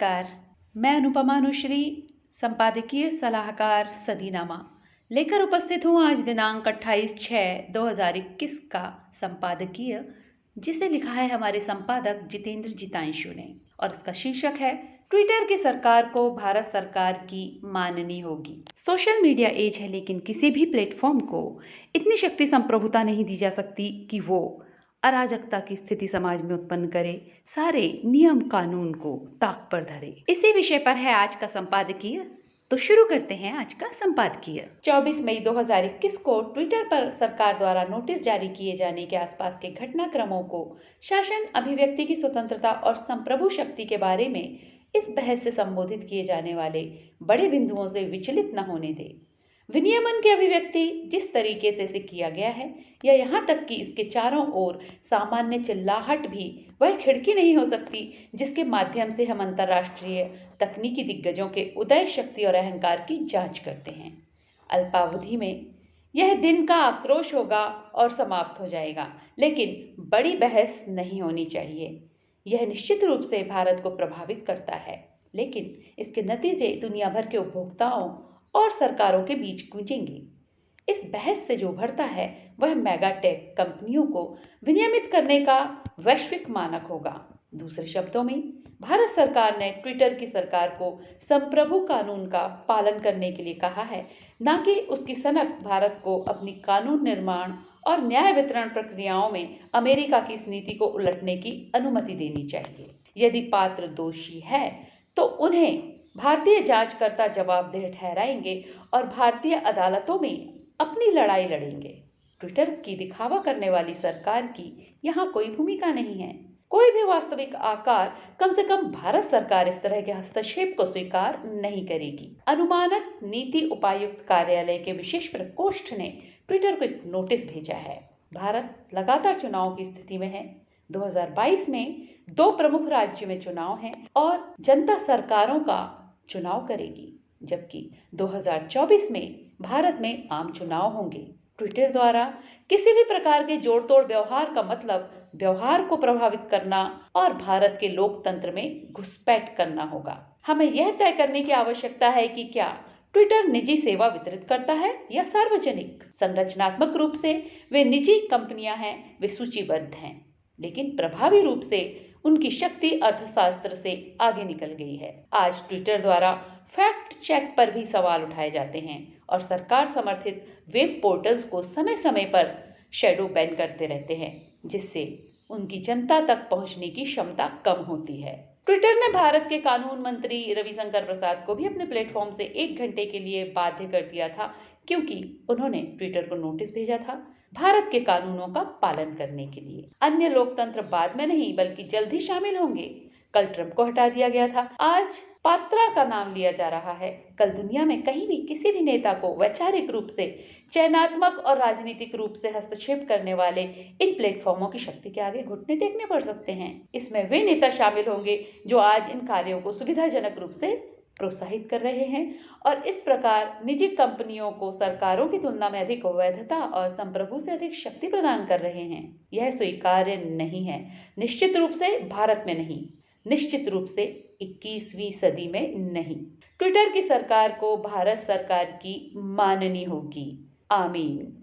नमस्कार। मैं अनुपमा अनुश्री, संपादकीय सलाहकार सदीनामा लेकर उपस्थित हूँ आज दिनांक 28/6/2021 का संपादकीय, जिसे लिखा है हमारे संपादक जितेंद्र जितांशु ने, और इसका शीर्षक है ट्विटर की सरकार को भारत सरकार की माननी होगी। सोशल मीडिया एज है, लेकिन किसी भी प्लेटफॉर्म को इतनी शक्ति संप्रभुता नहीं दी जा सकती कि वो अराजकता की स्थिति समाज में उत्पन्न करे, सारे नियम कानून को ताक पर धरे। इसी विषय पर है आज का संपादकीय, तो शुरू करते हैं आज का संपादकीय। 24 मई 2021 को ट्विटर पर सरकार द्वारा नोटिस जारी किए जाने के आसपास के घटनाक्रमों को शासन, अभिव्यक्ति की स्वतंत्रता और संप्रभु शक्ति के बारे में इस बहस से संबोधित किए जाने वाले बड़े बिंदुओं से विचलित न होने दे। विनियमन की अभिव्यक्ति जिस तरीके से इसे किया गया है, या यहाँ तक कि इसके चारों ओर सामान्य चिल्लाहट भी वह खिड़की नहीं हो सकती जिसके माध्यम से हम अंतर्राष्ट्रीय तकनीकी दिग्गजों के उदय, शक्ति और अहंकार की जांच करते हैं। अल्पावधि में यह दिन का आक्रोश होगा और समाप्त हो जाएगा, लेकिन बड़ी बहस नहीं होनी चाहिए। यह निश्चित रूप से भारत को प्रभावित करता है, लेकिन इसके नतीजे दुनिया भर के उपभोक्ताओं और सरकारों के बीच गूंजेंगी। इस बहस से जो उभरता है वह मेगाटेक कंपनियों को विनियमित करने का वैश्विक मानक होगा। दूसरे शब्दों में, भारत सरकार ने ट्विटर की सरकार को संप्रभु कानून का पालन करने के लिए कहा है, न कि उसकी सनक भारत को अपनी कानून निर्माण और न्याय वितरण प्रक्रियाओं में अमेरिका की इस नीति को उलटने की अनुमति देनी चाहिए। यदि पात्र दोषी है तो उन्हें भारतीय जांचकर्ता जवाबदेह ठहराएंगे और भारतीय अदालतों में अपनी लड़ाई लड़ेंगे। ट्विटर की दिखावा करने वाली सरकार की यहाँ कोई भूमिका नहीं है। कोई भी वास्तविक आकार, कम से कम भारत सरकार, इस तरह के हस्तक्षेप को स्वीकार नहीं करेगी। अनुमानत नीति उपायुक्त कार्यालय के विशेष प्रकोष्ठ ने ट्विटर को एक नोटिस भेजा है। भारत लगातार चुनाव की स्थिति में है। 2022 में 2 प्रमुख राज्यों में चुनाव हैं और जनता सरकारों का चुनाव करेगी, जबकि 2024 में भारत में आम चुनाव होंगे। ट्विटर द्वारा किसी भी प्रकार के जोड़-तोड़ व्यवहार का मतलब व्यवहार को प्रभावित करना और भारत के लोकतंत्र में घुसपैठ करना होगा। हमें यह तय करने की आवश्यकता है कि क्या ट्विटर निजी सेवा वितरित करता है या सार्वजनिक। संरचनात्मक रूप से वे निजी कंपनियां हैं, वे सूचीबद्ध हैं, लेकिन प्रभावी रूप से उनकी शक्ति अर्थशास्त्र से आगे निकल गई है। आज ट्विटर द्वारा फैक्ट चेक पर भी सवाल उठाए जाते हैं और सरकार समर्थित वेब पोर्टल्स को समय समय पर शैडो बैन करते रहते हैं, जिससे उनकी जनता तक पहुंचने की क्षमता कम होती है। ट्विटर ने भारत के कानून मंत्री रविशंकर प्रसाद को भी अपने प्लेटफॉर्म से 1 घंटे के लिए बाध्य कर दिया था, क्योंकि उन्होंने ट्विटर को नोटिस भेजा था भारत के कानूनों का पालन करने के लिए। अन्य लोकतंत्र बाद में नहीं बल्कि जल्द ही शामिल होंगे। कल ट्रंप को हटा दिया गया था, आज पात्रा का नाम लिया जा रहा है। कल दुनिया में कहीं भी किसी भी नेता को वैचारिक रूप से, चयनात्मक और राजनीतिक रूप से हस्तक्षेप करने वाले इन प्लेटफॉर्मों की शक्ति के आगे घुटने टेकने पड़ सकते हैं। इसमें वे नेता शामिल होंगे जो आज इन कार्यों को सुविधाजनक रूप से प्रोत्साहित कर रहे हैं और इस प्रकार निजी कंपनियों को सरकारों की तुलना में अधिक वैधता और संप्रभु से अधिक शक्ति प्रदान कर रहे हैं। यह स्वीकार्य नहीं है, निश्चित रूप से भारत में नहीं, निश्चित रूप से 21वीं सदी में नहीं। ट्विटर की सरकार को भारत सरकार की माननी होगी। आमीन।